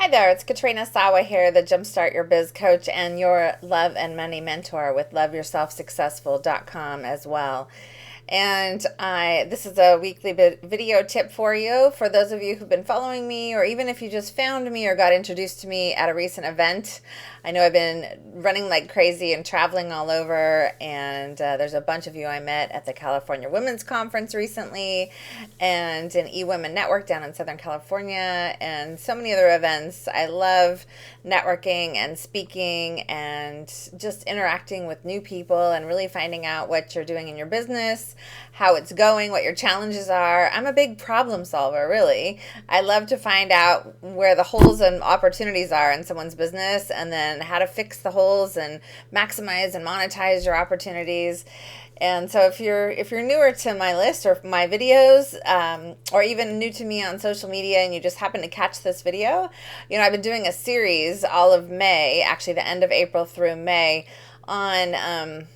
Hi there, it's Katrina Sawa here, the Jumpstart Your Biz coach and your love and money mentor with loveyourselfsuccessful.com as well. And this is a weekly video tip for you. For those of you who've been following me, or even if you just found me or got introduced to me at a recent event. I know I've been running like crazy and traveling all over, and there's a bunch of you I met at the California Women's Conference recently, and an eWomen Network down in Southern California, and so many other events. I love networking and speaking and just interacting with new people and really finding out what you're doing in your business, how it's going, what your challenges are. I'm a big problem solver, really. I love to find out where the holes and opportunities are in someone's business, and then how to fix the holes and maximize and monetize your opportunities. And so if you're newer to my list or my videos, or even new to me on social media, and you just happen to catch this video, I've been doing a series all of May, actually the end of April through May, on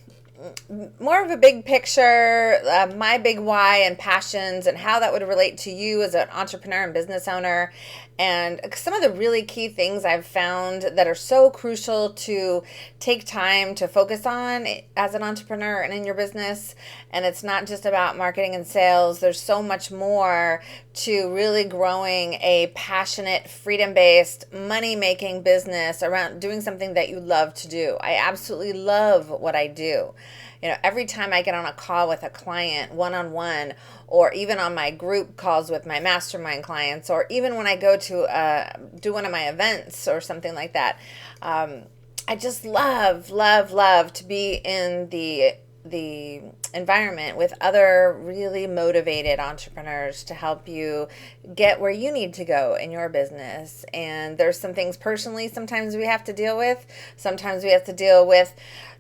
more of a big picture, my big why and passions, and how that would relate to you as an entrepreneur and business owner. And some of the really key things I've found that are so crucial to take time to focus on as an entrepreneur and in your business. And it's not just about marketing and sales. There's so much more to really growing a passionate, freedom-based, money-making business around doing something that you love to do. I absolutely love what I do. Every time I get on a call with a client one-on-one, or even on my group calls with my mastermind clients, or even when I go to do one of my events or something like that, I just love to be in the environment with other really motivated entrepreneurs to help you get where you need to go in your business. And there's some things personally sometimes we have to deal with. Sometimes we have to deal with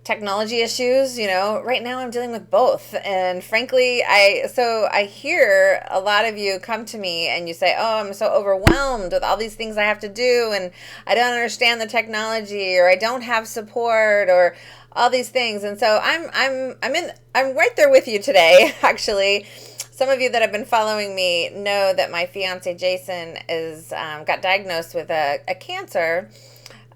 technology issues. Right now I'm dealing with both. And frankly, I hear a lot of you come to me and you say, "Oh, I'm so overwhelmed with all these things I have to do, and I don't understand the technology, or I don't have support, or all these things." And so I'm right there with you today. Actually, some of you that have been following me know that my fiance Jason is got diagnosed with a cancer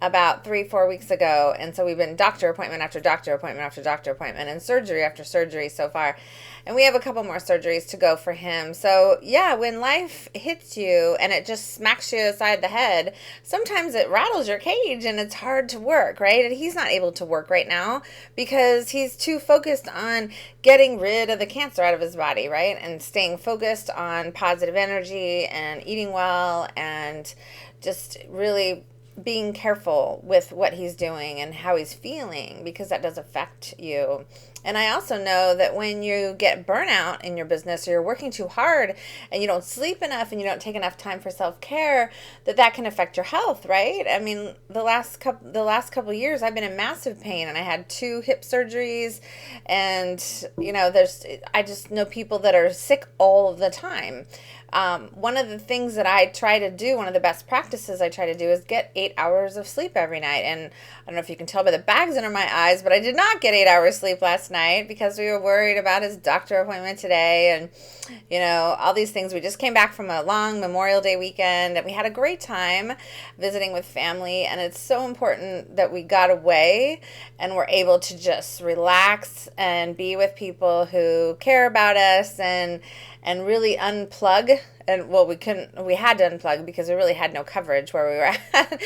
about 3-4 weeks ago. And so we've been doctor appointment after doctor appointment after doctor appointment, and surgery after surgery so far. And we have a couple more surgeries to go for him. So yeah, when life hits you and it just smacks you aside the head, sometimes it rattles your cage and it's hard to work, right? And he's not able to work right now because he's too focused on getting rid of the cancer out of his body, right? And staying focused on positive energy and eating well, and just really being careful with what he's doing and how he's feeling, because that does affect you. And I also know that when you get burnout in your business, or you're working too hard and you don't sleep enough and you don't take enough time for self-care, that can affect your health, right? I mean, the last couple of years I've been in massive pain, and I had 2 hip surgeries, and I just know people that are sick all the time. One of the things that I try to do, one of the best practices I try to do, is get 8 hours of sleep every night. And I don't know if you can tell by the bags under my eyes, but I did not get 8 hours sleep last night because we were worried about his doctor appointment today, and all these things. We just came back from a long Memorial Day weekend, and we had a great time visiting with family. And it's so important that we got away and were able to just relax and be with people who care about us, and really unplug. And well, we had to unplug because we really had no coverage where we were at.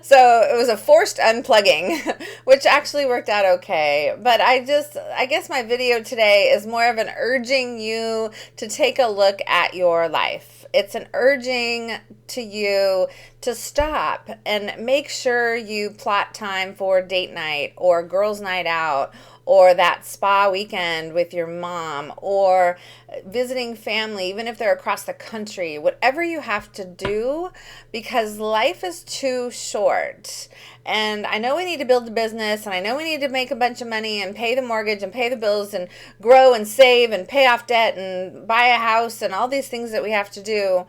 So it was a forced unplugging, which actually worked out okay. But I guess my video today is more of an urging you to take a look at your life. It's an urging to you to stop and make sure you plot time for date night, or girls' night out, or that spa weekend with your mom, or visiting family, even if they're across the country. Whatever you have to do, because life is too short. And I know we need to build a business, and I know we need to make a bunch of money and pay the mortgage and pay the bills and grow and save and pay off debt and buy a house and all these things that we have to do.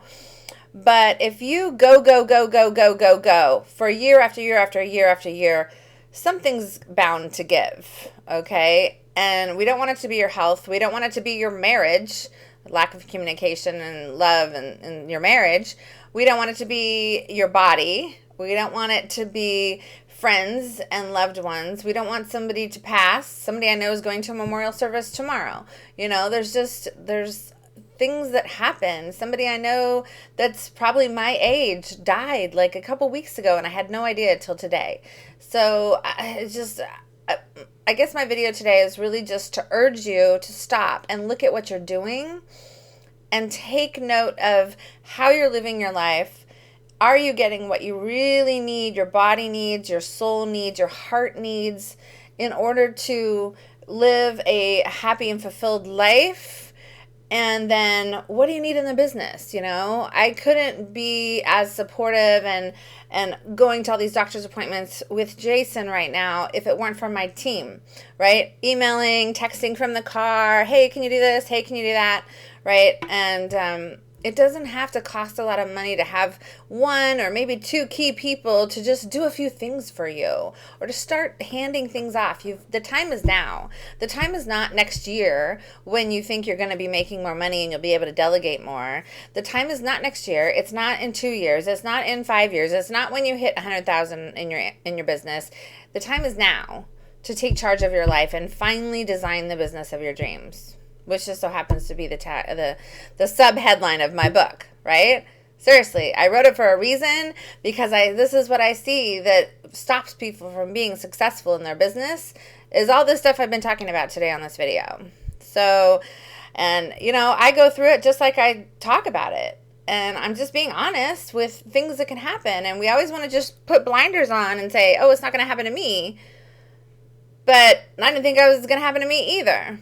But if you go for year after year after year after year, something's bound to give, okay? And we don't want it to be your health. We don't want it to be your marriage, lack of communication and love in your marriage. We don't want it to be your body. We don't want it to be friends and loved ones. We don't want somebody to pass. Somebody I know is going to a memorial service tomorrow. There's things that happen. Somebody I know that's probably my age died like a couple weeks ago, and I had no idea till today. So I guess my video today is really just to urge you to stop and look at what you're doing and take note of how you're living your life. Are you getting what you really need, your body needs, your soul needs, your heart needs, in order to live a happy and fulfilled life? And then what do you need in the business? I couldn't be as supportive and going to all these doctor's appointments with Jason right now if it weren't for my team, right? Emailing, texting from the car, hey, can you do this? Hey, can you do that? Right? And it doesn't have to cost a lot of money to have one or maybe two key people to just do a few things for you, or to start handing things off. The time is now. The time is not next year when you think you're going to be making more money and you'll be able to delegate more. The time is not next year. It's not in 2 years. It's not in 5 years. It's not when you hit 100,000 in your business. The time is now to take charge of your life and finally design the business of your dreams, which just so happens to be the sub headline of my book, right? Seriously, I wrote it for a reason, because this is what I see that stops people from being successful in their business, is all this stuff I've been talking about today on this video. So, and I go through it just like I talk about it. And I'm just being honest with things that can happen. And we always want to just put blinders on and say, oh, it's not going to happen to me. But I didn't think it was going to happen to me either.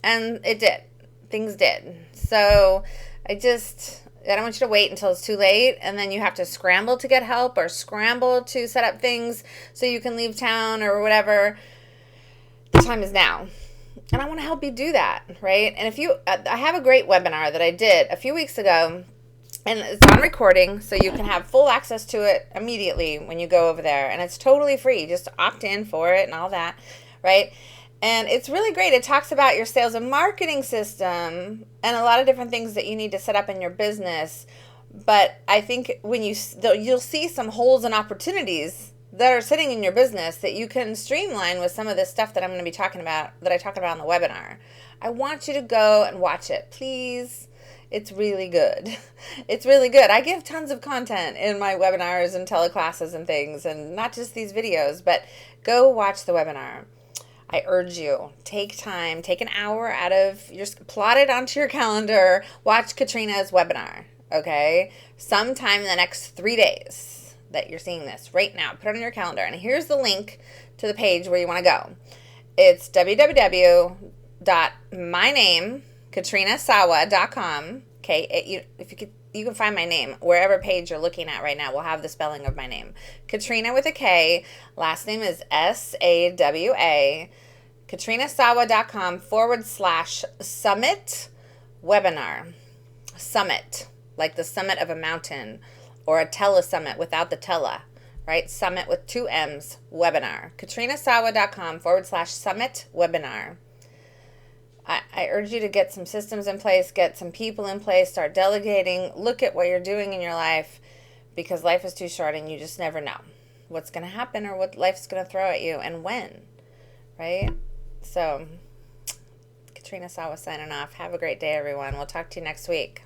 And it did. Things did. So I don't want you to wait until it's too late and then you have to scramble to get help or scramble to set up things so you can leave town or whatever. The time is now. And I want to help you do that, right? And I have a great webinar that I did a few weeks ago, and it's on recording, so you can have full access to it immediately when you go over there. And it's totally free. Just opt in for it and all that, right? And it's really great. It talks about your sales and marketing system and a lot of different things that you need to set up in your business. But I think when you'll see some holes and opportunities that are sitting in your business that you can streamline with some of this stuff that I'm going to be talking about, that I talk about in the webinar. I want you to go and watch it, please. It's really good. It's really good. I give tons of content in my webinars and teleclasses and things, and not just these videos, but go watch the webinar. I urge you, take time, take an hour out of plot it onto your calendar, watch Katrina's webinar, okay? Sometime in the next 3 days that you're seeing this right now, put it on your calendar. And here's the link to the page where you want to go. It's www.myname.katrinasawa.com. Okay, you can find my name wherever page you're looking at right now. We'll have the spelling of my name. Katrina with a K. Last name is Sawa. KatrinaSawa.com/summit webinar. Summit, like the summit of a mountain, or a telesummit without the tele, right? Summit with 2 M's, webinar. KatrinaSawa.com/summit webinar. I urge you to get some systems in place, get some people in place, start delegating, look at what you're doing in your life, because life is too short and you just never know what's going to happen or what life's going to throw at you and when, right? So, Katrina Sawa signing off. Have a great day, everyone. We'll talk to you next week.